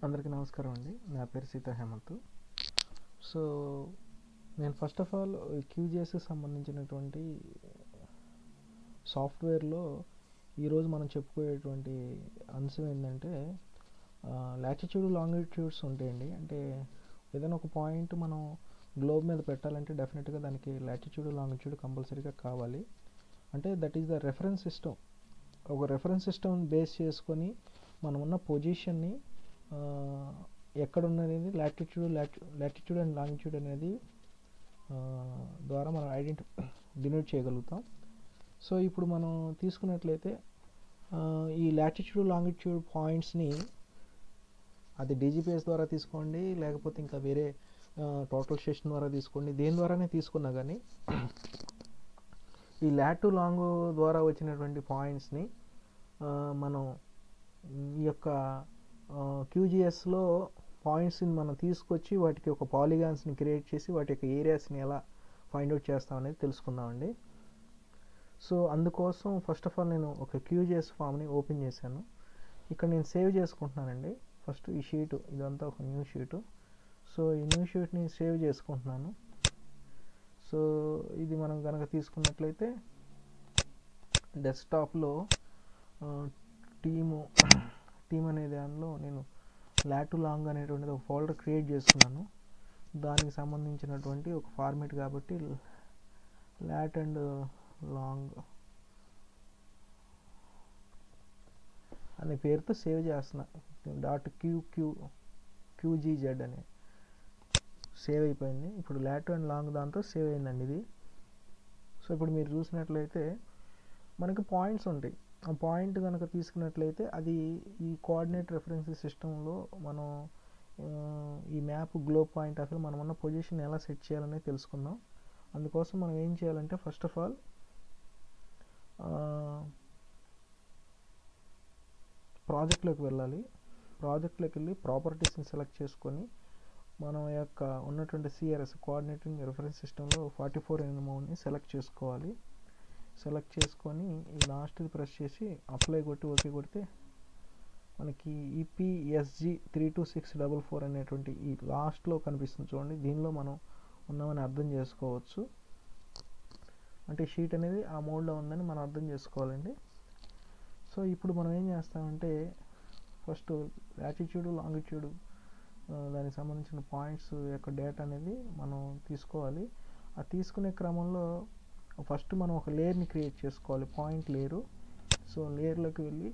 అందరికీ నమస్కారం అండి. నా పేరు సీతా హేమంత్. సో నేను ఫస్ట్ ఆఫ్ ఆల్ క్యూజిఎస్కి సంబంధించినటువంటి సాఫ్ట్వేర్లో ఈరోజు మనం చెప్పుకునేటువంటి అంశం ఏంటంటే లాటిట్యూడ్ లాంగిట్యూడ్స్ ఉంటాయండి. అంటే ఏదైనా ఒక పాయింట్ మనం గ్లోబ్ మీద పెట్టాలంటే డెఫినెట్గా దానికి లాటిట్యూడ్ లాంగిట్యూడ్ కంపల్సరీగా కావాలి. అంటే that is the reference system. ఒక రెఫరెన్స్ సిస్టమ్ బేస్ చేసుకొని మనం ఉన్న పొజిషన్ని ఎక్కడ ఉన్నది లాటిట్యూడ్ అండ్ లాంగిట్యూడ్ అనేది ద్వారా మనం డినోట్ చేయగలుగుతాం. సో ఇప్పుడు మనం తీసుకున్నట్లయితే ఈ లాటిట్యూడ్ లాంగిట్యూడ్ పాయింట్స్ని అది డీజీపీఎస్ ద్వారా తీసుకోండి, లేకపోతే ఇంకా వేరే టోటల్ స్టేషన్ ద్వారా తీసుకోండి, దేని ద్వారానే తీసుకున్నా కానీ ఈ లాట్ లాంగ్ ద్వారా వచ్చినటువంటి పాయింట్స్ని మనం ఈ యొక్క క్యూజిఎస్లో పాయింట్స్ని మనం తీసుకొచ్చి వాటికి ఒక పాలిగాన్స్ని క్రియేట్ చేసి వాటి యొక్క ఏరియాస్ని ఎలా ఫైండ్ అవుట్ చేస్తాం అనేది తెలుసుకుందామండి. సో అందుకోసం ఫస్ట్ ఆఫ్ ఆల్ నేను ఒక క్యూజిఎస్ ఫామ్ని ఓపెన్ చేశాను. ఇక్కడ నేను సేవ్ చేసుకుంటున్నానండి. ఫస్ట్ ఈ షీటు ఇదంతా ఒక న్యూ షీటు. సో ఈ న్యూ షీట్ని సేవ్ చేసుకుంటున్నాను. సో ఇది మనం కనుక తీసుకున్నట్లయితే డెస్క్టాప్లో టీమ్ అనే దానిలో నేను లాట్ లాంగ్ అనేటువంటిది ఒక ఫోల్డర్ క్రియేట్ చేసుకున్నాను. దానికి సంబంధించినటువంటి ఒక ఫార్మేట్ కాబట్టి లాట్ అండ్ లాంగ్ అనే పేరుతో సేవ్ చేస్తున్నా. .qgz అని సేవ్ అయిపోయింది. ఇప్పుడు లాట్ అండ్ లాంగ్ దాంతో సేవ్ అయిందండి ఇది. సో ఇప్పుడు మీరు చూసినట్లయితే మనకి పాయింట్స్ ఉంటాయి. ఆ పాయింట్ కనుక తీసుకున్నట్లయితే అది ఈ కోఆర్డినేట్ రెఫరెన్స్ సిస్టంలో మనం ఈ మ్యాప్ గ్లోబ్ పాయింట్ అసలు మనం ఉన్న పొజిషన్ ఎలా సెట్ చేయాలనేది తెలుసుకుందాం. అందుకోసం మనం ఏం చేయాలంటే ఫస్ట్ ఆఫ్ ఆల్ ప్రాజెక్ట్లోకి వెళ్ళాలి. ప్రాజెక్ట్లోకి వెళ్ళి ప్రాపర్టీస్ని సెలెక్ట్ చేసుకొని మనం యొక్క ఉన్నటువంటి సిఆర్ఎస్ కోఆర్డినేటింగ్ రెఫరెన్స్ సిస్టంలో 44nmని సెలెక్ట్ చేసుకోవాలి. సెలెక్ట్ చేసుకొని ఈ లాస్ట్ది ప్రెస్ చేసి అప్లై కొట్టి ఓకే కొడితే మనకి EPSG 32644 అనేటువంటి ఈ లాస్ట్లో కనిపిస్తుంది చూడండి. దీనిలో మనం ఉన్నామని అర్థం చేసుకోవచ్చు. అంటే షీట్ అనేది ఆ మోడ్లో ఉందని మనం అర్థం చేసుకోవాలండి. సో ఇప్పుడు మనం ఏం చేస్తామంటే ఫస్ట్ లాటిట్యూడ్ లాంగిట్యూడ్ దానికి సంబంధించిన పాయింట్స్ యొక్క డేటా అనేది మనం తీసుకోవాలి. ఆ తీసుకునే క్రమంలో ఫస్ట్ మనం ఒక లేయర్ని క్రియేట్ చేసుకోవాలి, పాయింట్ లేయరు. సో లేయర్లోకి వెళ్ళి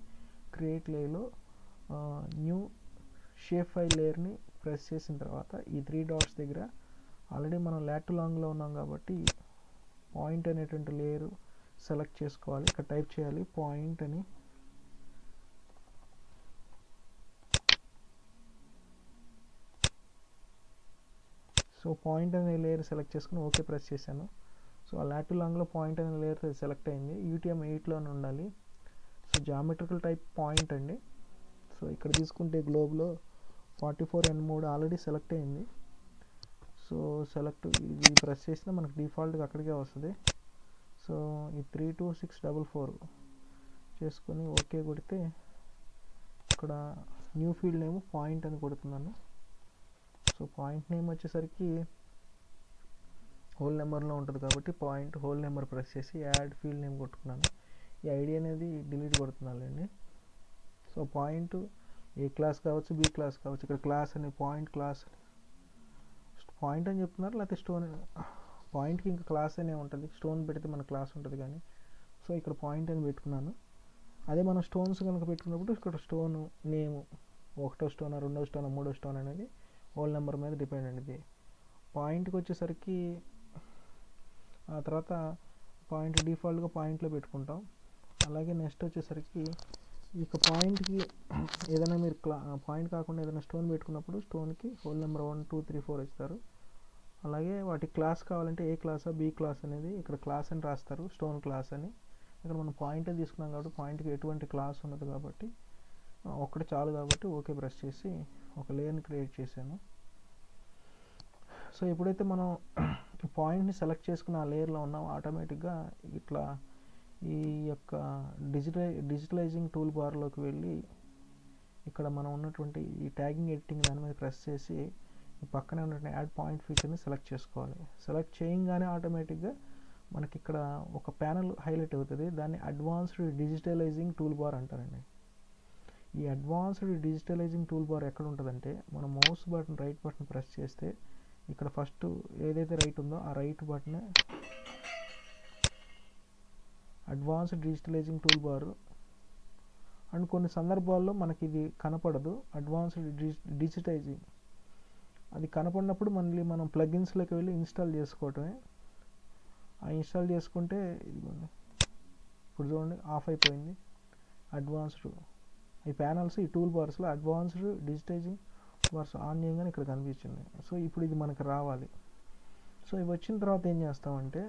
క్రియేట్ లేయర్లో న్యూ షేప్ ఫైల్ లేయర్ని ప్రెస్ చేసిన తర్వాత ఈ 3 డాట్స్ దగ్గర ఆల్రెడీ మనం లాట్ లాంగ్లో ఉన్నాం కాబట్టి పాయింట్ అనేటువంటి లేయరు సెలెక్ట్ చేసుకోవాలి. ఇక్కడ టైప్ చేయాలి పాయింట్ అని. సో పాయింట్ అనే లేయర్ సెలెక్ట్ చేసుకుని ఓకే ప్రెస్ చేశాను. సో ఆ లాట్ లాంగ్లో పాయింట్ అనే లేయర్ సెలెక్ట్ అయింది. UTM 8లోనే ఉండాలి. సో జామెట్రికల్ టైప్ పాయింట్ అండి. సో ఇక్కడ తీసుకుంటే గ్లోబ్లో 44n3 ఆల్రెడీ సెలెక్ట్ అయింది. సో సెలెక్ట్ ఇది ప్రెస్ చేసినా మనకు డిఫాల్ట్గా అక్కడికే వస్తుంది. సో ఈ 32644 చేసుకొని ఓకే కొడితే ఇక్కడ న్యూ ఫీల్డ్ నేమ్ పాయింట్ అని కొడుతున్నాను. సో పాయింట్ నేమ్ వచ్చేసరికి హోల్ నెంబర్లో ఉంటుంది కాబట్టి పాయింట్ హోల్ నెంబర్ ప్రెస్ చేసి యాడ్ ఫీల్డ్ నేమ్ కొట్టుకున్నాను. ఈ ఐడి అనేది డిలీట్ కొడుతున్నానండి. సో పాయింట్ ఏ క్లాస్ కావచ్చు, బి క్లాస్ కావచ్చు. ఇక్కడ క్లాస్ అని పాయింట్ క్లాస్ పాయింట్ అని చెప్తున్నారు, లేకపోతే స్టోన్ పాయింట్కి ఇంకా క్లాస్ అనే ఉంటుంది. స్టోన్ పెడితే మన క్లాస్ ఉంటుంది కానీ. సో ఇక్కడ పాయింట్ అని పెట్టుకున్నాను. అదే మనం స్టోన్స్ కనుక పెట్టుకున్నప్పుడు ఇక్కడ స్టోన్ నేము 1వ స్టోన్, 2వ స్టోన్, 3వ స్టోన్ అనేది హోల్ నెంబర్ మీద డిపెండ్ అండి. పాయింట్కి వచ్చేసరికి ఆ తర్వాత పాయింట్ డిఫాల్ట్గా పాయింట్లో పెట్టుకుంటాం. అలాగే నెక్స్ట్ వచ్చేసరికి ఇక పాయింట్కి ఏదైనా మీరు పాయింట్ కాకుండా ఏదైనా స్టోన్ పెట్టుకున్నప్పుడు స్టోన్కి హోల్ నెంబర్ 1 2 3 4 ఇస్తారు. అలాగే వాటి క్లాస్ కావాలంటే ఏ క్లాసా బి క్లాస్ అనేది ఇక్కడ క్లాస్ అని రాస్తారు, స్టోన్ క్లాస్ అని. ఇక్కడ మనం పాయింటే తీసుకున్నాం కాబట్టి పాయింట్కి ఎటువంటి క్లాస్ ఉండదు కాబట్టి ఒక్కటి చాలు కాబట్టి ఓకే ప్రెస్ చేసి ఒక లేయర్ని క్రియేట్ చేశాను. సో ఎప్పుడైతే మనం పాయింట్ని సెలెక్ట్ చేసుకుని ఆ లేయర్లో ఉన్నాం ఆటోమేటిక్గా ఇట్లా ఈ యొక్క డిజిటలైజింగ్ టూల్ బార్లోకి వెళ్ళి ఇక్కడ ఇక్కడ మనం ఉన్నటువంటి ఈ ట్యాగింగ్ ఎడిటింగ్ దాని మీద ప్రెస్ చేసి ఈ పక్కనే ఉన్నటువంటి యాడ్ పాయింట్ ఫీచర్ని సెలెక్ట్ చేసుకోవాలి. సెలెక్ట్ చేయగానే ఆటోమేటిక్గా మనకి ఇక్కడ ఒక ప్యానల్ హైలైట్ అవుతుంది. దాన్ని అడ్వాన్స్డ్ డిజిటలైజింగ్ టూల్ బార్ అంటారండి. ఈ అడ్వాన్స్డ్ డిజిటలైజింగ్ టూల్ బార్ ఎక్కడ ఉంటుందంటే మన mouse button right button press చేస్తే ఇక్కడ ఫస్ట్ ఏదైతే రైట్ ఉందో ఆ right button advanced digitalising tool bar. And కొన్ని సందర్భాల్లో మనకి ఇది కనపడదు, అడ్వాన్స్డ్ డిజిటైజింగ్ అది కనపడినప్పుడు మళ్ళీ మనం ప్లగిన్స్లోకి వెళ్ళి ఇన్స్టాల్ చేసుకోవటమే. ఆ ఇన్స్టాల్ చేసుకుంటే ఇదిగోండి ఇప్పుడు చూడండి ఆఫ్ అయిపోయింది. అడ్వాన్స్డ్ ఈ ప్యానల్స్ ఈ టూల్ బార్స్లో అడ్వాన్స్డ్ డిజిటైజింగ్ బార్స్ ఆన్ చేయగానే ఇక్కడ కనిపించింది. సో ఇప్పుడు ఇది మనకు రావాలి. సో ఇవి వచ్చిన తర్వాత ఏం చేస్తామంటే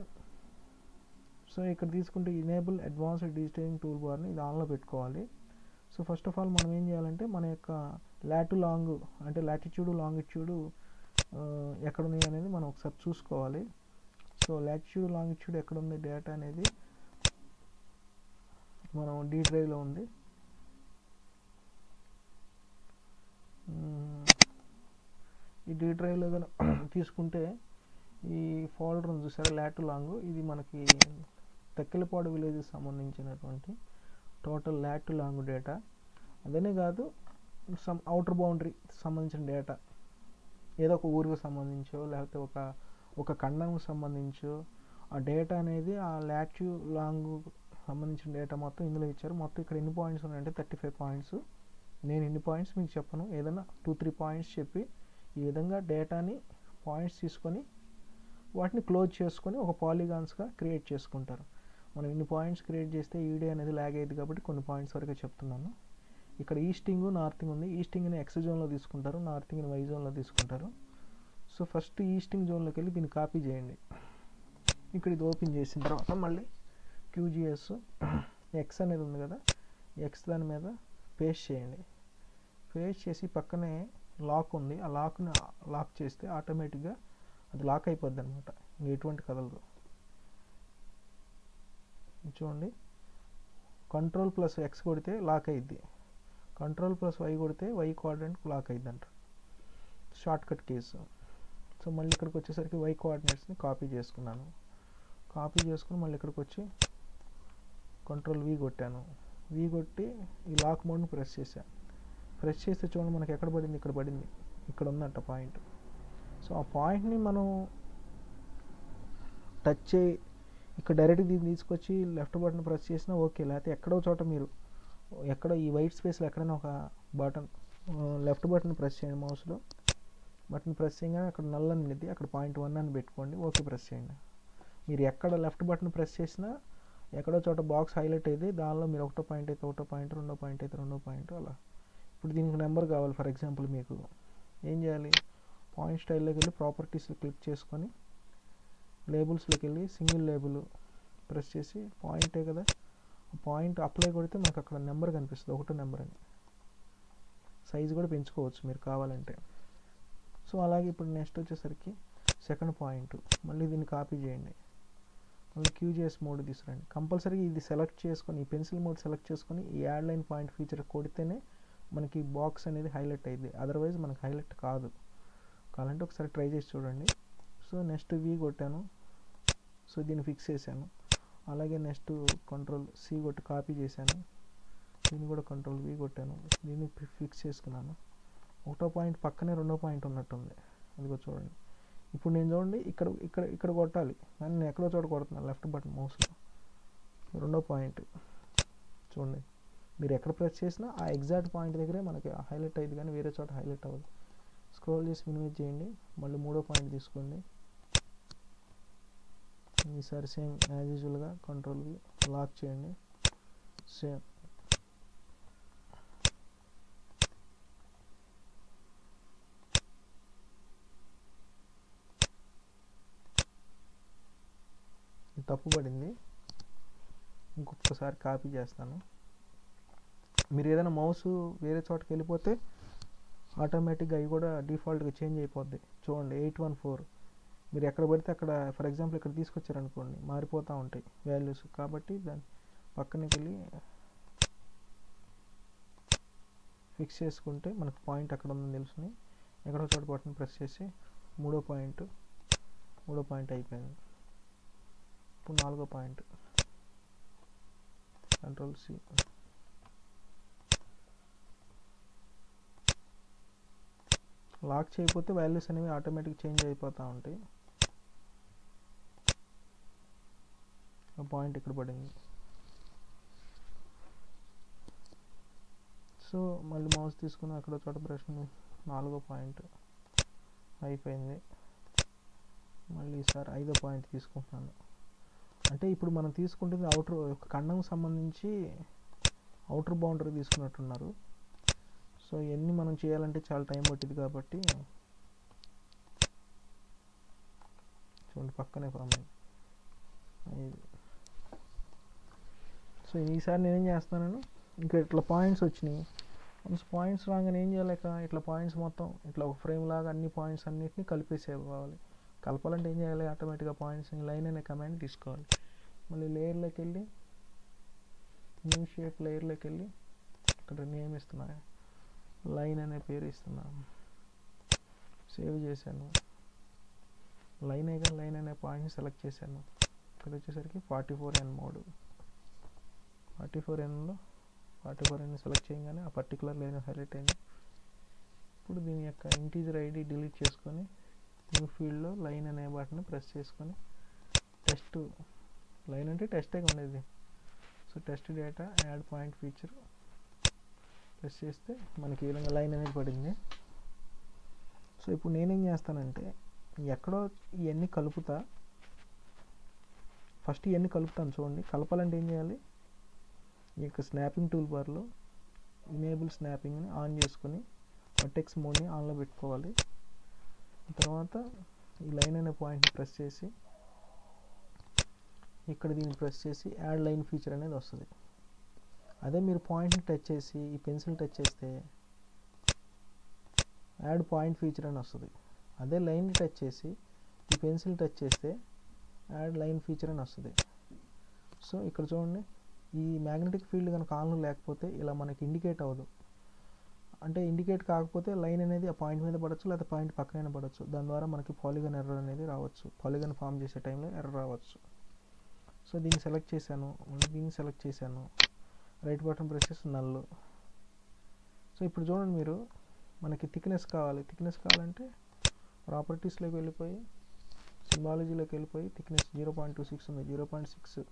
సో ఇక్కడ తీసుకుంటే ఇనేబుల్ అడ్వాన్స్డ్ డిజిటైజింగ్ టూల్ బార్ని ఇది ఆన్లో పెట్టుకోవాలి. సో ఫస్ట్ ఆఫ్ ఆల్ మనం ఏం చేయాలంటే మన యొక్క లాటు లాంగ్ అంటే లాటిట్యూడ్ లాంగిట్యూడ్ ఎక్కడ ఉంది అనేది మనం ఒకసారి చూసుకోవాలి. సో లాటిట్యూడ్ లాంగిట్యూడ్ ఎక్కడ ఉంది డేటా అనేది మనం D డ్రైవ్లో ఉంది. ఈ D డ్రైవ్లో తీసుకుంటే ఈ ఫోల్డర్ ఉంది చూసారా లాటు లాంగ్, ఇది మనకి తక్కిలపాడు విలేజ్కి సంబంధించినటువంటి టోటల్ లాటు లాంగ్ డేటా. అదనే కాదు సమ్ అవుటర్ బౌండరీ సంబంధించిన డేటా, ఏదో ఒక ఊరికి సంబంధించో లేకపోతే ఒక ఖండంకి సంబంధించో ఆ డేటా అనేది ఆ లాటు లాంగ్ సంబంధించిన డేటా మొత్తం ఇందులో ఇచ్చారు. మొత్తం ఇక్కడ ఎన్ని పాయింట్స్ ఉన్నాయంటే 35 పాయింట్స్. నేను ఎన్ని పాయింట్స్ మీకు చెప్పను, ఏదైనా 2-3 పాయింట్స్ చెప్పి ఈ విధంగా డేటాని పాయింట్స్ తీసుకొని వాటిని క్లోజ్ చేసుకొని ఒక పాలిగాన్స్గా క్రియేట్ చేసుకుంటారు. మనం ఇన్ని పాయింట్స్ క్రియేట్ చేస్తే ఈడే అనేది ల్యాగ్ అయ్యింది కాబట్టి కొన్ని పాయింట్స్ వరకే చెప్తున్నాను. ఇక్కడ ఈస్టింగ్ నార్తింగ్ ఉంది. ఈస్టింగ్ని X జోన్లో తీసుకుంటారు, నార్తింగ్ని Y జోన్లో తీసుకుంటారు. సో ఫస్ట్ ఈస్టింగ్ జోన్లోకి వెళ్ళి దీన్ని కాపీ చేయండి. ఇక్కడ ఇది ఓపెన్ చేసిన తర్వాత మళ్ళీ QGS X అనేది ఉంది కదా, X దాని మీద పేస్ట్ చేయండి. పేస్ట్ చేసి పక్కనే లాక్ ఉంది, ఆ లాక్ని లాక్ చేస్తే ఆటోమేటిక్గా అది లాక్ అయిపోద్ది అనమాట, ఎటువంటి కదలదు. చూడండి Ctrl+X కొడితే లాక్ అయ్యిద్ది, Ctrl+Y కొడితే Y కోఆర్డినేట్ లాక్ అయ్యిద్ది అంట, షార్ట్ కట్ కేసు. సో మళ్ళీ ఇక్కడికి వచ్చేసరికి Y కోఆర్డినేట్స్ని కాపీ చేసుకున్నాను. కాపీ చేసుకుని మళ్ళీ ఇక్కడికి వచ్చి Ctrl+V కొట్టాను. V కొట్టి ఈ లాక్ మోడ్ని ప్రెస్ చేశాను. ప్రెస్ చేస్తే చూడండి మనకి ఎక్కడ పడింది, ఇక్కడ పడింది, ఇక్కడ ఉందంట పాయింట్. సో ఆ పాయింట్ని మనం టచ్ చేయి ఇక్కడ డైరెక్ట్ దీన్ని తీసుకొచ్చి లెఫ్ట్ బటన్ ప్రెస్ చేసినా ఓకే, లేకపోతే ఎక్కడో చోట మీరు ఎక్కడో ఈ వైట్ స్పేస్లో ఎక్కడైనా ఒక బటన్ లెఫ్ట్ బటన్ ప్రెస్ చేయండి, మౌస్లో బటన్ ప్రెస్ చేయగానే అక్కడ నల్ అని ఉంది, అక్కడ 0.1 అని పెట్టుకోండి, ఓకే ప్రెస్ చేయండి. మీరు ఎక్కడ లెఫ్ట్ బటన్ ప్రెస్ చేసినా ఎక్కడో చోట బాక్స్ హైలైట్ అయ్యింది, దానిలో మీరు ఒకటో పాయింట్ అయితే ఒకటో పాయింట్, రెండో పాయింట్ అయితే రెండో పాయింట్, అలా. ఇప్పుడు దీనికి నెంబర్ కావాలి. ఫర్ ఎగ్జాంపుల్ మీకు ఏం చేయాలి, పాయింట్ స్టైల్లోకి వెళ్ళి ప్రాపర్టీస్లో క్లిక్ చేసుకొని లేబుల్స్లోకి వెళ్ళి సింగిల్ లేబుల్ ప్రెస్ చేసి పాయింటే కదా, పాయింట్ అప్లై కొడితే మనకు అక్కడ నెంబర్ కనిపిస్తుంది, ఒకటో నెంబర్ అని. సైజు కూడా పెంచుకోవచ్చు మీరు కావాలంటే. సో అలాగే ఇప్పుడు నెక్స్ట్ వచ్చేసరికి సెకండ్ పాయింట్, మళ్ళీ దీన్ని కాపీ చేయండి, మళ్ళీ QGS మోడ్ తీసుకురండి. కంపల్సరీగా ఇది సెలెక్ట్ చేసుకొని ఈ పెన్సిల్ మోడ్ సెలెక్ట్ చేసుకొని ఈ యాడ్ లైన్ పాయింట్ ఫీచర్ కొడితేనే మనకి బాక్స్ అనేది హైలైట్ అయ్యింది, అదర్వైజ్ మనకి హైలైట్ కాదు. కావాలంటే ఒకసారి ట్రై చేసి చూడండి. సో నెక్స్ట్ V కొట్టాను, సో దీన్ని ఫిక్స్ చేశాను. అలాగే నెక్స్ట్ Ctrl+C కొట్టి కాపీ చేశాను, దీన్ని కూడా Ctrl+V కొట్టాను, దీన్ని ఫిక్స్ చేసుకున్నాను. ఒకటో పాయింట్ పక్కనే రెండో పాయింట్ ఉన్నట్టుంది, అదిగో చూడండి. ఇప్పుడు నేను చూడండి ఇక్కడ ఇక్కడ ఇక్కడ కొట్టాలి, కానీ నేను ఎక్కడో చోట కొడుతున్నాను లెఫ్ట్ బటన్ మౌస్లో. రెండో పాయింట్ చూడండి, మీరు ఎక్కడ ప్రెస్ చేసినా ఆ ఎగ్జాక్ట్ పాయింట్ దగ్గరే మనకి హైలైట్ అయ్యింది, కానీ వేరే చోట హైలైట్ అవ్వదు. స్క్రోల్ చేసి మినిమైజ్ చేయండి, మళ్ళీ మూడో పాయింట్ తీసుకోండి. ఈసారి సేమ్ యాజ్ యూజువల్గా Ctrl+V లాక్ చేయండి, సేమ్. తప్పు పడింది, ఇంకొకసారి కాపీ చేస్తాను. మీరు ఏదైనా మౌస్ వేరే చోటకి వెళ్ళిపోతే ఆటోమేటిక్గా అవి కూడా డిఫాల్ట్గా చేంజ్ అయిపోద్ది. చూడండి 814 మీరు ఎక్కడ పడితే అక్కడ, ఫర్ ఎగ్జాంపుల్ ఇక్కడ తీసుకొచ్చారనుకోండి, మారిపోతూ ఉంటాయి వాల్యూస్. కాబట్టి దాని పక్కనకి వెళ్ళి ఫిక్స్ చేసుకుంటే మనకు పాయింట్ ఎక్కడ ఉందని తెలుసుని ఎక్కడో చోట బటన్ ప్రెస్ చేసి మూడో పాయింట్ అయిపోయింది. ఇప్పుడు 4వ పాయింట్ కంట్రోల్ C. లాక్ చేయకపోతే వాల్యూస్ అనేవి ఆటోమేటిక్ చేంజ్ అయిపోతూ ఉంటాయి. పాయింట్ ఇక్కడ పడింది. సో మళ్ళీ మౌస్ తీసుకుని అక్కడ చోట బ్రష్ 4వ పాయింట్ అయిపోయింది. మళ్ళీ ఈసారి 5వ పాయింట్ తీసుకుంటున్నాను. అంటే ఇప్పుడు మనం తీసుకుంటుంది అవుటర్ ఖండం సంబంధించి అవుటర్ బౌండరీ తీసుకున్నట్టున్నారు. సో ఇవన్నీ మనం చేయాలంటే చాలా టైం పట్టింది కాబట్టి చూడండి పక్కనే ఫామ్ అయింది. సో ఈసారి నేనేం చేస్తున్నాను, ఇంకా ఇట్లా పాయింట్స్ వచ్చినాయి. పాయింట్స్ రాగానే ఏం చేయలేక ఇట్లా పాయింట్స్ మొత్తం ఇట్లా ఒక ఫ్రేమ్ లాగా అన్ని పాయింట్స్ అన్నిటిని కలిపేసేవాళ్ళు. కలపాలంటే ఏం చేయాలి, ఆటోమేటిక్గా పాయింట్స్ని లైన్ అనే కమాండ్ తీసుకోవాలి. మళ్ళీ లేయర్లోకి వెళ్ళి న్యూ షేప్ లేయర్లోకి వెళ్ళి ఇక్కడ నేమ్ ఇస్తున్నా, లైన్ అనే పేరు ఇస్తున్నాను. సేవ్ చేశాను. లైన్ అనే పాయింట్ని సెలెక్ట్ చేశాను. ఇక్కడ వచ్చేసరికి 44N మోడ్. 44Nలో 44N సెలెక్ట్ చేయగానే ఆ పర్టికులర్ లైన్ హైలైట్ అయింది. ఇప్పుడు దీని యొక్క ఇంటీజర్ ఐడి డిలీట్ చేసుకొని న్యూ ఫీల్డ్లో లైన్ అనే బటన్ ప్రెస్ చేసుకొని టెస్ట్ లైన్ అంటే టెస్టే ఉండేది. So test data add point feature press చేస్తే మనకి ఈ విధంగా లైన్ అనేది పడింది. సో ఇప్పుడు నేనేం చేస్తానంటే ఎక్కడో ఇవన్నీ కలుపుతా. ఫస్ట్ ఇవన్నీ కలుపుతాను చూడండి. కలపాలంటే ఏం చేయాలి, ఈ యొక్క స్నాపింగ్ టూల్ బార్లో ఇనేబుల్ స్నాపింగ్ని ఆన్ చేసుకొని వర్టెక్స్ మోడ్ని ఆన్లో పెట్టుకోవాలి. తర్వాత ఈ లైన్ అనే పాయింట్ని ప్రెస్ చేసి ఇక్కడ దీన్ని ప్రెస్ చేసి యాడ్ లైన్ ఫీచర్ అనేది వస్తుంది. అదే మీరు పాయింట్ని టచ్ చేసి ఈ పెన్సిల్ టచ్ చేస్తే యాడ్ పాయింట్ ఫీచర్ అని వస్తుంది. అదే లైన్ని టచ్ చేసి ఈ పెన్సిల్ టచ్ చేస్తే యాడ్ లైన్ ఫీచర్ అని వస్తుంది. సో ఇక్కడ చూడండి, ఈ మ్యాగ్నెటిక్ ఫీల్డ్ కనుక ఆన్లో లేకపోతే ఇలా మనకి ఇండికేట్ అవ్వదు. అంటే ఇండికేట్ కాకపోతే లైన్ అనేది ఆ పాయింట్ మీద పడవచ్చు, లేదా పాయింట్ పక్కనైనా పడవచ్చు. దాని ద్వారా మనకి పాలిగన్ ఎర్రర్ అనేది రావచ్చు. పాలిగన్ ఫామ్ చేసే టైంలో ఎర్రర్ రావచ్చు. సో దీన్ని సెలెక్ట్ చేశాను, దీన్ని సెలెక్ట్ చేశాను, రైట్ బటన్ ప్రెస్ చేసి నల్. సో ఇప్పుడు చూడండి, మీరు మనకి థిక్నెస్ కావాలంటే ప్రాపర్టీస్లోకి వెళ్ళిపోయి సింబాలజీలోకి వెళ్ళిపోయి థిక్నెస్ 0.26 ఉంది, 0.6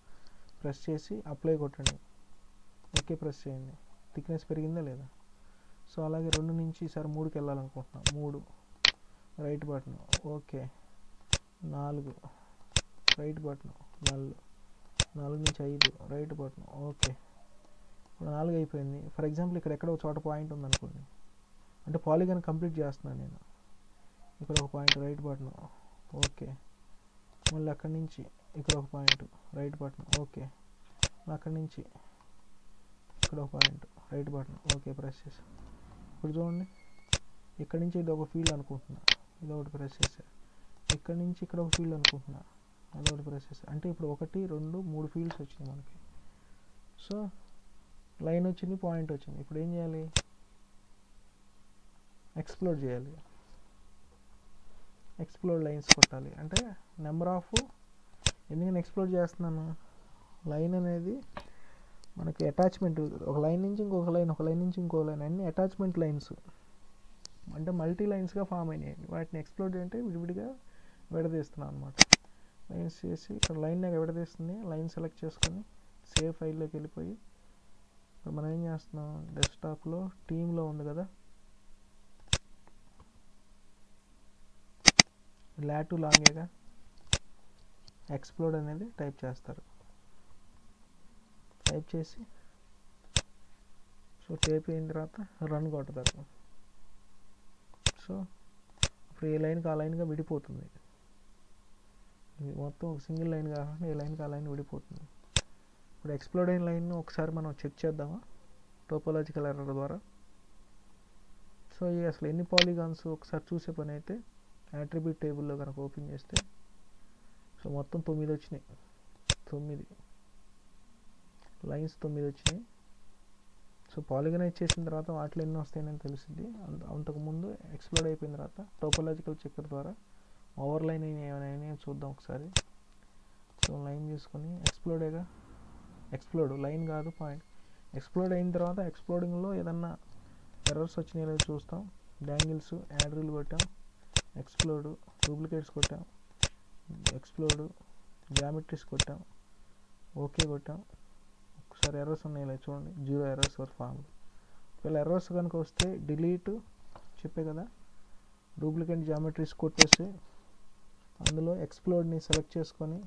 ప్రెస్ చేసి అప్లై కొట్టండి. ఓకే ప్రెస్ చేయండి. థిక్నెస్ పెరిగిందా లేదా. సో అలాగే 2 నుంచి ఈసారి 3కి వెళ్ళాలనుకుంటున్నాం. 3 right button okay, 4 right button null, 4 నుంచి 5 రైట్ బటన్ ఓకే. ఇప్పుడు 4 అయిపోయింది. ఫర్ ఎగ్జాంపుల్ ఇక్కడ ఎక్కడ ఒక చోట పాయింట్ ఉందనుకోండి, అంటే పాలిగన్ కంప్లీట్ చేస్తున్నాను నేను. ఇక్కడ ఒక పాయింట్ రైట్ బటన్ ఓకే, మళ్ళీ అక్కడి నుంచి ఇక్కడ ఒక పాయింట్ రైట్ బటన్ ఓకే, అక్కడి నుంచి ఇక్కడ ఒక point right button okay press చేసి. ఇప్పుడు చూడండి, ఇక్కడ నుంచి ఇది ఒక ఫీల్డ్ అనుకుంటున్నా, ఇది ఒకటి ప్రెస్ చేసా. ఇక్కడ నుంచి ఇక్కడ ఒక ఫీల్డ్ అనుకుంటున్నా, అది ఒకటి ప్రెస్ చేసా. అంటే ఇప్పుడు 1, 2, 3 ఫీల్డ్స్ వచ్చినాయి మనకి. సో లైన్ వచ్చింది, పాయింట్ వచ్చింది. ఇప్పుడు ఏం చేయాలి, ఎక్స్ప్లోర్ చేయాలి. ఎక్స్ప్లోర్ లైన్స్ కొట్టాలి. అంటే నెంబర్ ఆఫ్, ఎందుకని ఎక్స్ప్లోర్ చేస్తున్నాను, లైన్ అనేది మనకి అటాచ్మెంట్, ఒక లైన్ నుంచి ఇంకొక లైన్, ఒక లైన్ నుంచి ఇంకో లైన్, అన్ని అటాచ్మెంట్ లైన్స్ అంటే మల్టీ లైన్స్గా ఫామ్ అయినాయి. వాటిని ఎక్స్ప్లోర్ అంటే విడివిడిగా విడదీస్తున్నాను అనమాట. లైన్స్ చేసి ఇక్కడ లైన్ విడదీస్తుంది. లైన్ సెలెక్ట్ చేసుకొని సేవ్ ఫైల్లోకి వెళ్ళిపోయి ఇప్పుడు మనం ఏం చేస్తున్నాం, డెస్క్టాప్లో టీంలో ఉంది కదా, లాటు లాంగేగా ఎక్స్ప్లోర్ అనేది టైప్ చేస్తారు. టైప్ చేసి సో టైప్ అయిన తర్వాత రన్ కొడతారు. సో ఇప్పుడు ఏ లైన్కి ఆ లైన్గా విడిపోతుంది. ఇది మొత్తం ఒక సింగిల్ లైన్ కాకుండా ఏ లైన్కి ఆ లైన్ విడిపోతుంది. ఇప్పుడు ఎక్స్ప్లోర్ అయిన లైన్ ఒకసారి మనం చెక్ చేద్దామా టోపోలాజికల్ ఎర్రర్ ద్వారా. సో ఇవి అసలు ఎన్ని పాలిగాన్స్ ఒకసారి చూసే పని అయితే యాట్రిబ్యూట్ టేబుల్లో కనుక ఓపెన్ చేస్తే సో మొత్తం 9 వచ్చినాయి. 9 లైన్స్ 9 వచ్చినాయి. సో సో పాలిగనైజ్ చేసిన తర్వాత వాటిలో ఎన్ని వస్తాయని తెలిసింది. అంతకుముందు ఎక్స్ప్లోడ్ అయిపోయిన తర్వాత టోపోలాజికల్ చెక్కర్ ద్వారా ఓవర్లైన్ ఏమైనా చూద్దాం ఒకసారి. సో లైన్ తీసుకొని ఎక్స్ప్లోడ్ లైన్ కాదు పాయింట్. ఎక్స్ప్లోడ్ అయిన తర్వాత ఎక్స్ప్లోడింగ్లో ఏదన్నా ఎర్రర్స్ వచ్చినాయో చూస్తాం. డాంగిల్స్ యాడ్ రూల్ కొట్టాం, ఎక్స్ప్లోడ్ డూప్లికేట్స్ కొట్టాం, ఎక్స్ప్లోడ్ జామెట్రీస్ కొట్టాం, ఓకే కొట్టాం. ఒకసారి ఎర్రర్స్ ఉన్నాయి చూడండి, 0 ఎర్రర్స్ ఫర్ ఫామ్. ఒకవేళ ఎర్రర్స్ కనుక వస్తే డిలీట్ చెప్పే కదా, డూప్లికేట్ జామెట్రీస్ కొట్టేసి అందులో ఎక్స్ప్లోడ్ని సెలెక్ట్ చేసుకొని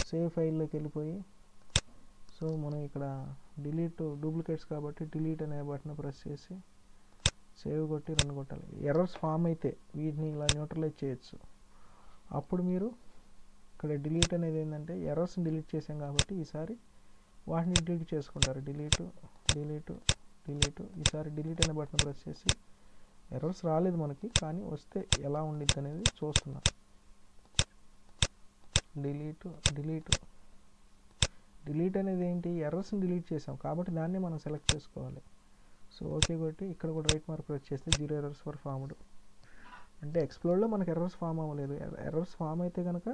సేవ్ ఫైల్లోకి వెళ్ళిపోయి, సో మనం ఇక్కడ డిలీట్ డూప్లికేట్స్ కాబట్టి డిలీట్ అనే బటన్ ప్రెస్ చేసి సేవ్ కొట్టి రన్ కొట్టాలి. ఎర్రర్స్ ఫామ్ అయితే వీటిని ఇలా న్యూట్రలైజ్ చేయొచ్చు. అప్పుడు మీరు ఇక్కడ డిలీట్ అనేది ఏంటంటే ఎర్రర్స్ని డిలీట్ చేసాం కాబట్టి ఈసారి వాటిని డిలీట్ చేసుకుంటారు. డిలీట్ ఈసారి డిలీట్ అనే బటన్ ప్రెస్ చేసి ఎర్రర్స్ రాలేదు మనకి, కానీ వస్తే ఎలా ఉండిద్ది అనేది చూస్తున్నాం. డిలీట్ అనేది ఏంటి, ఎర్రర్స్ని డిలీట్ చేసాం కాబట్టి దాన్ని మనం సెలెక్ట్ చేసుకోవాలి. సో ఓకే కొట్టి ఇక్కడ కూడా రైట్ మార్క్ ప్రెస్ చేస్తే 0 ఎర్రర్స్ ఫర్ ఫార్మ్డ్. అంటే ఎక్స్ప్లోర్లో మనకు ఎర్రర్స్ ఫామ్ అవ్వలేదు. ఎర్రర్స్ ఫామ్ అయితే కనుక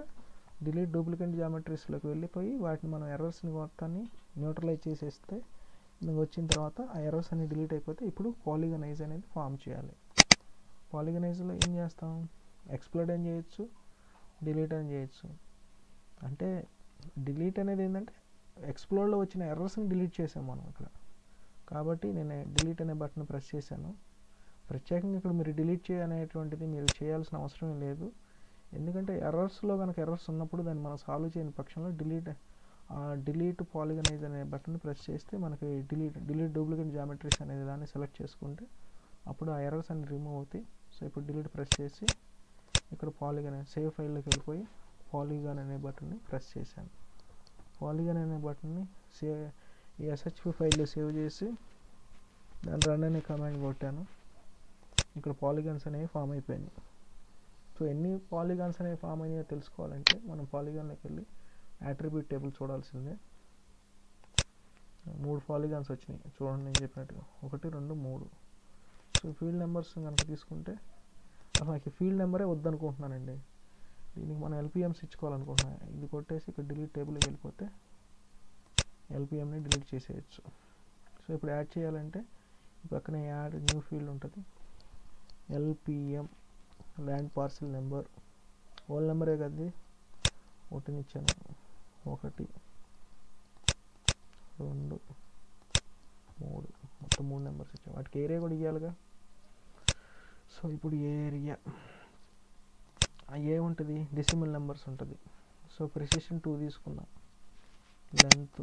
డిలీట్ డూప్లికేట్ జామెట్రీస్లోకి వెళ్ళిపోయి వాటిని మనం ఎర్రర్స్ని మొత్తాన్ని న్యూట్రలైజ్ చేసేస్తే వచ్చిన తర్వాత ఆ ఎర్రర్స్ అన్ని డిలీట్ అయిపోతే ఇప్పుడు పాలిగనైజ్ అనేది ఫామ్ చేయాలి. పాలిగనైజ్లో ఏం చేస్తాం, ఎక్స్ప్లోడ్ అని చేయొచ్చు, డిలీట్ అని చేయొచ్చు. అంటే డిలీట్ అనేది ఏంటంటే ఎక్స్ప్లోర్లో వచ్చిన ఎర్రర్స్ని డిలీట్ చేసాం మనం ఇక్కడ, కాబట్టి నేను డిలీట్ అనే బటన్ ప్రెస్ చేశాను. ప్రత్యేకంగా ఇక్కడ మీరు డిలీట్ చేయనేటువంటిది మీరు చేయాల్సిన అవసరం లేదు. ఎందుకంటే ఎర్రర్స్లో కనుక ఎర్రర్స్ ఉన్నప్పుడు దాన్ని మనం సాల్వ్ చేయని పక్షంలో డిలీట్ పాలిగనైజ్ అనే బటన్ ప్రెస్ చేస్తే మనకి డిలీట్ డూప్లికేట్ జామెట్రీస్ అనేది దాన్ని సెలెక్ట్ చేసుకుంటే అప్పుడు ఆ ఎర్రర్స్ అన్ని రిమూవ్ అవుతాయి. సో ఇప్పుడు డిలీట్ ప్రెస్ చేసి ఇక్కడ పాలిగనైజ్ సేవ్ ఫైల్లోకి వెళ్ళిపోయి పాలిగాన్ అనే బటన్ని ప్రెస్ చేశాను. పాలిగాన్ అనే బటన్ని ఈ SHP ఫైల్లో సేవ్ చేసి దాన్ని రన్ అనే కమాండ్ కొట్టాను. ఇక్కడ పాలిగాన్స్ అనేవి ఫామ్ అయిపోయినాయి. సో ఎన్ని పాలిగాన్స్ అనేవి ఫామ్ అయినాయో తెలుసుకోవాలంటే మనం పాలిగాన్లోకి వెళ్ళి అట్రిబ్యూట్ టేబుల్ చూడాల్సిందే. 3 పాలిగాన్స్ వచ్చినాయి చూడండి నేను చెప్పినట్టుగా, 1 2 3. సో ఫీల్డ్ నెంబర్స్ కనుక తీసుకుంటే నాకు ఫీల్డ్ నెంబరే వద్దనుకుంటున్నానండి, దీనికి మనం LPMs ఇచ్చుకోవాలనుకుంటున్నాను. ఇది కొట్టేసి ఇక్కడ డిలీట్ టేబుల్కి వెళ్ళిపోతే LPMని డిలీట్ చేసేయచ్చు. సో ఇప్పుడు యాడ్ చేయాలంటే పక్కనే యాడ్ న్యూ ఫీల్డ్ ఉంటుంది, LPM land parcel number, whole నెంబరే కదా, 1 ఇచ్చాను, 1 2 3 మొత్తం 3 నెంబర్స్ ఇచ్చాను. వాటికి ఏరియా కూడా ఇవ్వాలిగా. సో ఇప్పుడు ఏరియా ఏముంటుంది, డెసిమల్ నెంబర్స్ ఉంటుంది. సో ప్రిసిషన్ 2 తీసుకున్నా, లెంత్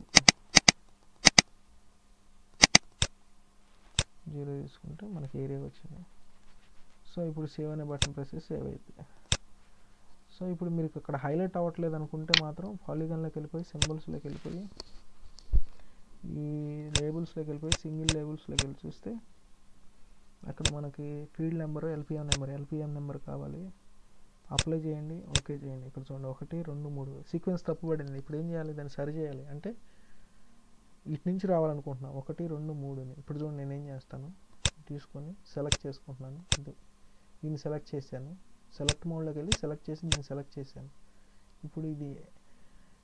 0 తీసుకుంటే మనకి ఏరియా వచ్చింది. సో ఇప్పుడు సేవ్ అనే బటన్ ప్రెస్ చేసి సేవ్ అవుతుంది. సో ఇప్పుడు మీరు అక్కడ హైలైట్ అవ్వట్లేదు అనుకుంటే మాత్రం పాలిగాన్లోకి వెళ్ళిపోయి సింబల్స్లోకి వెళ్ళిపోయి ఈ లేబుల్స్లోకి వెళ్ళిపోయి సింగిల్ లేబుల్స్లోకి వెళ్ళి చూస్తే అక్కడ మనకి ఫీల్డ్ నెంబర్ LPM నెంబర్ కావాలి, అప్లై చేయండి, ఓకే చేయండి. ఇక్కడ చూడండి 1 2 3 సీక్వెన్స్ తప్పుపడింది. ఇప్పుడు ఏం చేయాలి, దాన్ని సరి చేయాలి. అంటే ఇటు నుంచి రావాలనుకుంటున్నాను 1 2 3ని. ఇప్పుడు చూడండి నేనేం చేస్తాను, తీసుకొని సెలెక్ట్ చేసుకుంటున్నాను, దీన్ని సెలెక్ట్ చేశాను, సెలెక్ట్ మోడ్లోకి వెళ్ళి సెలెక్ట్ చేసి దీన్ని సెలెక్ట్ చేశాను. ఇప్పుడు ఇది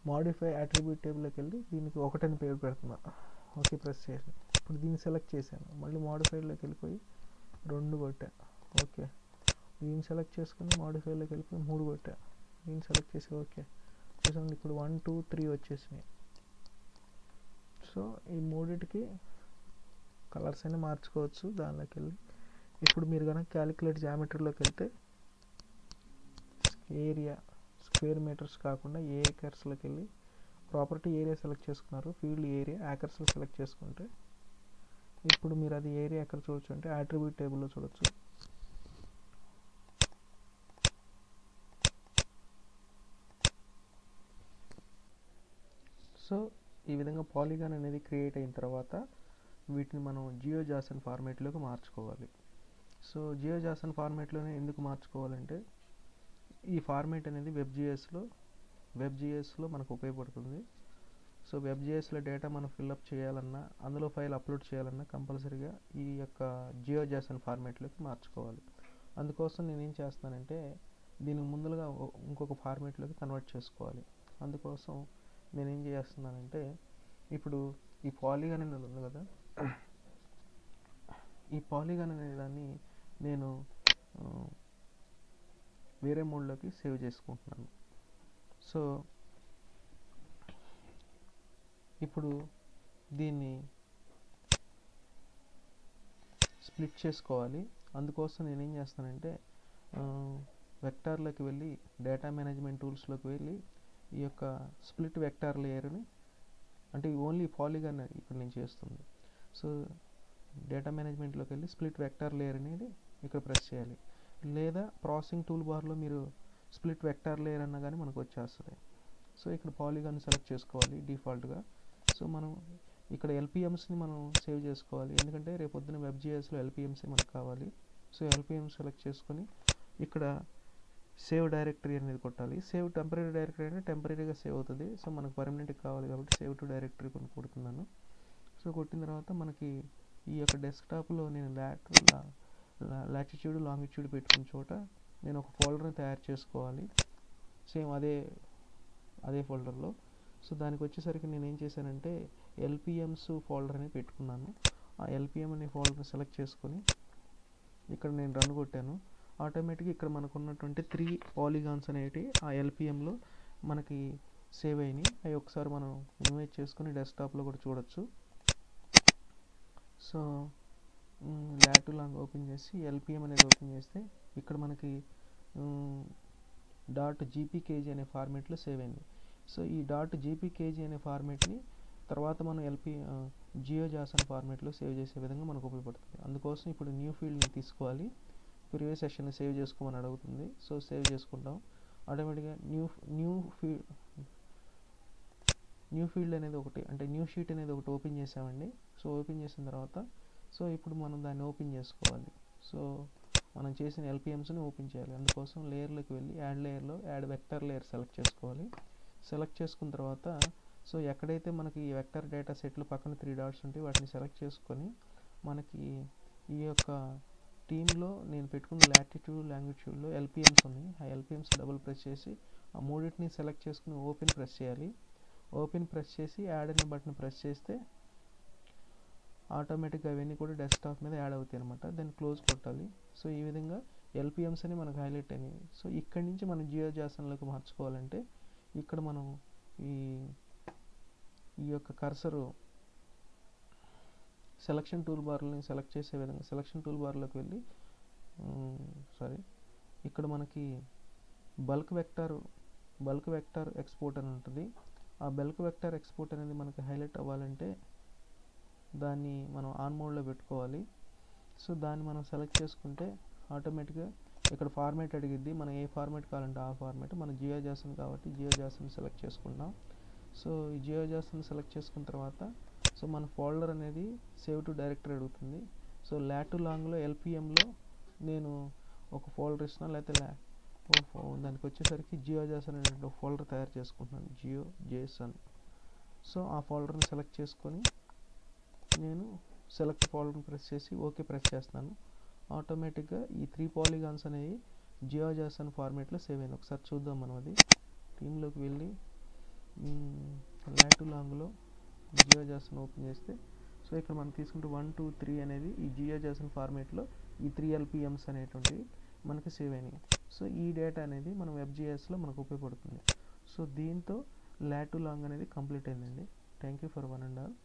మాడిఫై అట్రిబ్యూట్ టేబుల్లోకి వెళ్ళి దీనికి 1 అని పేరు పెడుతున్నా, ఓకే ప్రెస్ చేసి ఇప్పుడు దీన్ని సెలెక్ట్ చేశాను. మళ్ళీ మాడిఫైలోకి వెళ్ళిపోయి 2 కొట్టా, ఓకే. దీన్ని సెలెక్ట్ చేసుకుని మాడిఫైలోకి వెళ్ళిపోయి 3 కొట్టా, దీన్ని సెలెక్ట్ చేసి ఓకే చూసాను. ఇప్పుడు 1 2 3 వచ్చేసినాయి. సో ఈ మూడింటికి కలర్స్ అన్ని మార్చుకోవచ్చు దానిలోకి వెళ్ళి. ఇప్పుడు మీరు కనుక క్యాలిక్యులేట్ జామెట్రీలోకి వెళ్తే ఏరియా స్క్వేర్ మీటర్స్ కాకుండా ఏకర్స్లోకి వెళ్ళి ప్రాపర్టీ ఏరియా సెలెక్ట్ చేసుకున్నారు, ఫీల్డ్ ఏరియా యాకర్స్లో సెలెక్ట్ చేసుకుంటే ఇప్పుడు మీరు అది ఏరియా ఎక్కడ చూడొచ్చు అంటే అట్రిబ్యూట్ టేబుల్లో చూడొచ్చు. సో ఈ విధంగా పాలిగాన్ అనేది క్రియేట్ అయిన తర్వాత వీటిని మనం జియోజాసన్ ఫార్మేట్లోకి మార్చుకోవాలి. సో జియోజాసన్ ఫార్మేట్లోనే ఎందుకు మార్చుకోవాలంటే ఈ ఫార్మేట్ అనేది వెబ్ జిఎస్లో మనకు ఉపయోగపడుతుంది. సో వెబ్.js లో డేటా మనం ఫిల్అప్ చేయాలన్నా, అందులో ఫైల్ అప్లోడ్ చేయాలన్నా కంపల్సరీగా ఈ యొక్క జియోజాసన్ ఫార్మేట్లోకి మార్చుకోవాలి. అందుకోసం నేనేం చేస్తానంటే దీనికి ముందుగా ఇంకొక ఫార్మేట్లోకి కన్వర్ట్ చేసుకోవాలి. అందుకోసం నేనేం చేస్తున్నానంటే ఇప్పుడు ఈ పాలిగాన్ అనేది ఉంది కదా, ఈ పాలిగాన్ అనే దాన్ని నేను వేరే మోడ్లోకి సేవ్ చేసుకుంటున్నాను. సో ఇప్పుడు దీన్ని స్ప్లిట్ చేసుకోవాలి. అందుకోసం నేనేం చేస్తానంటే వెక్టార్లోకి వెళ్ళి డేటా మేనేజ్మెంట్ టూల్స్లోకి వెళ్ళి ఈ యొక్క స్ప్లిట్ వెక్టార్ లేయర్ని, అంటే ఓన్లీ పాలిగాన్ ఇక్కడ నేను చేస్తుంది. సో డేటా మేనేజ్మెంట్లోకి వెళ్ళి స్ప్లిట్ వెక్టార్ లేయర్ అనేది ఇక్కడ ప్రెస్ చేయాలి. లేదా ప్రాసెసింగ్ టూల్ బార్లో మీరు స్ప్లిట్ వెక్టార్ లేయర్ అన్నా కానీ మనకు వచ్చేస్తుంది. సో ఇక్కడ పాలిగాన్ సెలెక్ట్ చేసుకోవాలి డిఫాల్ట్గా. సో మనం ఇక్కడ ఎల్పిఎమ్స్ని మనం సేవ్ చేసుకోవాలి, ఎందుకంటే రేపొద్దున వెబ్.js.లో ఎల్పిఎమ్సే మనకు కావాలి. సో ఎల్పిఎం సెలెక్ట్ చేసుకొని ఇక్కడ సేవ్ డైరెక్టరీ అనేది కొట్టాలి. సేవ్ టెంపరీ డైరెక్టరీ అంటే టెంపరీగా సేవ్ అవుతుంది. సో మనకు పర్మనెంట్గా కావాలి కాబట్టి సేవ్ టు డైరెక్టరీ కొన్ని కొడుతున్నాను. సో కొట్టిన తర్వాత మనకి ఈ యొక్క డెస్క్టాప్లో నేను లాటిట్యూడ్ లాంగిట్యూడ్ పెట్టుకున్న చోట నేను ఒక ఫోల్డర్ని తయారు చేసుకోవాలి, సేమ్ అదే ఫోల్డర్లో. సో దానికి వచ్చేసరికి నేను ఏం చేశానంటే ఎల్పిఎమ్స్ ఫోల్డర్ అని పెట్టుకున్నాను. ఆ ఎల్పిఎం అనే ఫోల్డర్ సెలెక్ట్ చేసుకొని ఇక్కడ నేను రన్ కొట్టాను. ఆటోమేటిక్గా ఇక్కడ మనకు ఉన్నటువంటి 3 పాలిగాన్స్ అనేవి ఆ ఎల్పిఎంలో మనకి సేవ్ అయినాయి. అవి ఒకసారి మనం ఇన్వైట్ చేసుకొని డెస్క్టాప్లో కూడా చూడొచ్చు. సో లాటు లాంగ్ ఓపెన్ చేసి ఎల్పిఎం అనేది ఓపెన్ చేస్తే ఇక్కడ మనకి .gpkg అనే ఫార్మేట్లో సేవ్ అయింది. సో ఈ .gpkg అనే ఫార్మేట్ని తర్వాత మనం జియోజాసన్ ఫార్మేట్లో సేవ్ చేసే విధంగా మనకు ఉపయోగపడుతుంది. అందుకోసం ఇప్పుడు న్యూ ఫీల్డ్ని తీసుకోవాలి. ప్రీవియస్ సెషన్ని సేవ్ చేసుకోమని అడుగుతుంది. సో సేవ్ చేసుకుంటాం. ఆటోమేటిక్గా న్యూ ఫీల్డ్ అనేది ఒకటి, అంటే న్యూ షీట్ అనేది ఒకటి ఓపెన్ చేసామండి. సో ఓపెన్ చేసిన తర్వాత సో ఇప్పుడు మనం దాన్ని ఓపెన్ చేసుకోవాలి. సో మనం చేసిన ఎల్పిఎమ్స్ని ఓపెన్ చేయాలి. అందుకోసం లేయర్లోకి వెళ్ళి యాడ్ లేయర్లో యాడ్ వెక్టర్ లేయర్ సెలెక్ట్ చేసుకోవాలి. సెలెక్ట్ చేసుకున్న తర్వాత సో ఎక్కడైతే మనకి ఈ వెక్టర్ డేటా సెట్లు పక్కన 3 డాట్స్ ఉంటాయి వాటిని సెలెక్ట్ చేసుకొని మనకి ఈ యొక్క టీంలో నేను పెట్టుకున్న లాటిట్యూడ్ లాంగిట్యూడ్లో ఎల్పిఎమ్స్ ఉన్నాయి. ఆ ఎల్పిఎమ్స్ డబుల్ ప్రెస్ చేసి ఆ మూడింటిని సెలెక్ట్ చేసుకుని ఓపెన్ ప్రెస్ చేయాలి. ఓపెన్ ప్రెస్ చేసి యాడ్ అనే బటన్ ప్రెస్ చేస్తే ఆటోమేటిక్గా అవన్నీ కూడా డెస్క్టాప్ మీద యాడ్ అవుతాయి అనమాట. దాన్ని క్లోజ్ కొట్టాలి. సో ఈ విధంగా ఎల్పిఎమ్స్ అని మనకు హైలైట్ అయినాయి. సో ఇక్కడి నుంచి మనం జియోజాసన్లోకి మార్చుకోవాలంటే ఇక్కడ మనం ఈ యొక్క కర్సరు సెలక్షన్ టూల్ బార్ని సెలెక్ట్ చేసే విధంగా సెలక్షన్ టూల్ బార్లోకి వెళ్ళి ఇక్కడ మనకి బల్క్ వెక్టార్ ఎక్స్పోర్ట్ అని ఉంటుంది. ఆ బల్క్ వెక్టార్ ఎక్స్పోర్ట్ అనేది మనకి హైలైట్ అవ్వాలంటే దాన్ని మనం ఆన్ మోడ్లో పెట్టుకోవాలి. సో దాన్ని మనం సెలెక్ట్ చేసుకుంటే ఆటోమేటిక్గా ఇక్కడ ఫార్మేట్ అడిగిద్ది. మనం ఏ ఫార్మేట్ కావాలంటే ఆ ఫార్మేట్. మన జియోజాసన్ కాబట్టి జియోజాసన్ సెలెక్ట్ చేసుకుంటాం. సో ఈ జియోజాసన్ సెలెక్ట్ చేసుకున్న తర్వాత సో మన ఫోల్డర్ అనేది సేవ్ టు డైరెక్టరీ అడుగుతుంది. సో లాటు లాంగ్లో ఎల్పిఎంలో నేను ఒక ఫోల్డర్ ఇస్తున్నాను, లేకపోతే దానికి వచ్చేసరికి జియోజాసన్ అనే ఒక ఫోల్డర్ తయారు చేసుకుంటున్నాను, జియోజాసన్. సో ఆ ఫోల్డర్ని సెలెక్ట్ చేసుకొని నేను సెలెక్ట్ ఫోల్డర్ని ప్రెస్ చేసి ఓకే ప్రెస్ చేస్తాను. ఆటోమేటిక్గా ఈ 3 పాలిగాన్స్ అనేవి జియోజాసన్ ఫార్మేట్లో సేవ్ అయింది. ఒకసారి చూద్దాం మనం. అది టీంలోకి వెళ్ళి లాటు లాంగ్లో జియోజాసన్ ఓపెన్ చేస్తే సో ఇక్కడ మనం తీసుకుంటే 1 2 3 అనేది ఈ జియోజాసన్ ఫార్మేట్లో ఈ 3 ఎల్పిఎమ్స్ అనేటువంటివి మనకి సేవ్ అయినాయి. సో ఈ డేటా అనేది మన వెబ్.js.లో మనకు ఉపయోగపడుతుంది. సో దీంతో లాటు లాంగ్ అనేది కంప్లీట్ అయిందండి. Thank you for one and all.